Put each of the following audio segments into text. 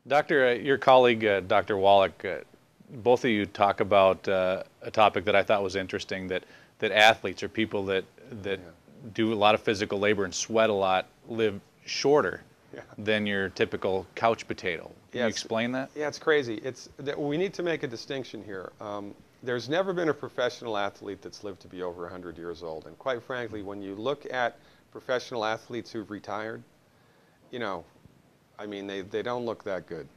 Doctor, your colleague, Dr. Wallach, both of you talk about a topic that I thought was interesting, that athletes or people that Yeah. do a lot of physical labor and sweat a lot live shorter Yeah. than your typical couch potato. Can you Yes. explain that? Yeah, it's crazy. We need to make a distinction here. There's never been a professional athlete that's lived to be over 100 years old. And quite frankly, when you look at professional athletes who've retired, you know, I mean, they don't look that good,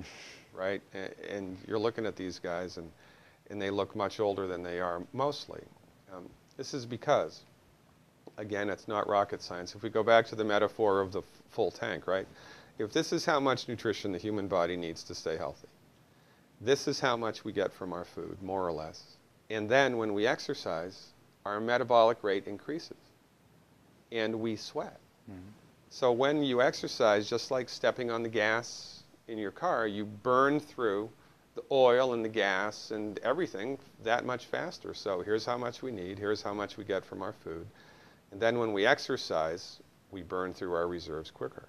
right? And you're looking at these guys, and they look much older than they are mostly. This is because, again, it's not rocket science. If we go back to the metaphor of the full tank, right? If this is how much nutrition the human body needs to stay healthy, this is how much we get from our food, more or less. And then when we exercise, our metabolic rate increases, and we sweat. Mm-hmm. So when you exercise, just like stepping on the gas in your car, you burn through the oil and the gas and everything that much faster. So here's how much we need, here's how much we get from our food. And then when we exercise, we burn through our reserves quicker.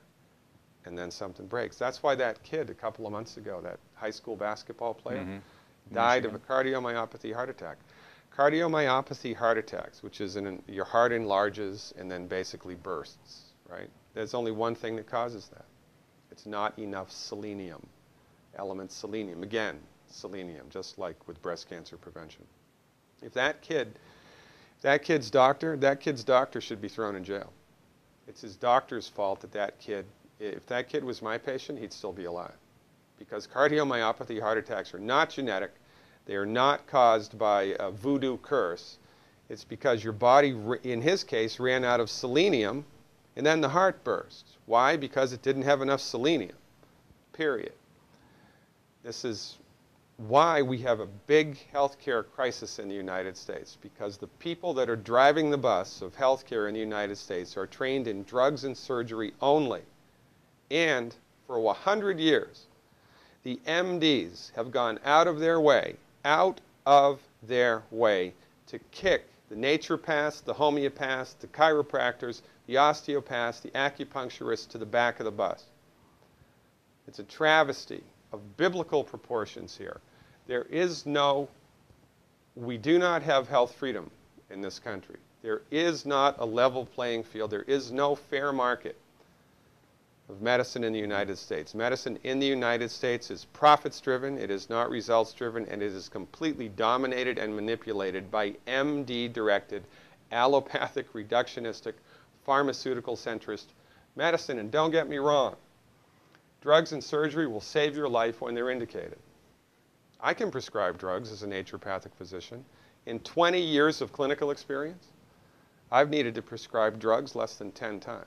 And then something breaks. That's why that kid a couple of months ago, that high school basketball player, died of a cardiomyopathy heart attack. Cardiomyopathy heart attacks, which is your heart enlarges and then basically bursts, right? There's only one thing that causes that. It's not enough selenium, element selenium. Again, selenium, just like with breast cancer prevention. If that kid's doctor should be thrown in jail. It's his doctor's fault that kid, if that kid was my patient, he'd still be alive. Because cardiomyopathy heart attacks are not genetic. They are not caused by a voodoo curse. It's because your body, in his case, ran out of selenium, and then the heart burst. Why? Because it didn't have enough selenium, period. This is why we have a big healthcare crisis in the United States, because the people that are driving the bus of healthcare in the United States are trained in drugs and surgery only. And for 100 years, the MDs have gone out of their way to kick the naturopaths, the homeopaths, the chiropractors, the osteopaths, the acupuncturists to the back of the bus. It's a travesty of biblical proportions here. We do not have health freedom in this country. There is not a level playing field. There is no fair market of medicine in the United States. Medicine in the United States is profits-driven, it is not results-driven, and it is completely dominated and manipulated by MD-directed, allopathic, reductionistic, pharmaceutical-centrist medicine. And don't get me wrong, drugs and surgery will save your life when they're indicated. I can prescribe drugs as a naturopathic physician. In 20 years of clinical experience, I've needed to prescribe drugs less than 10 times.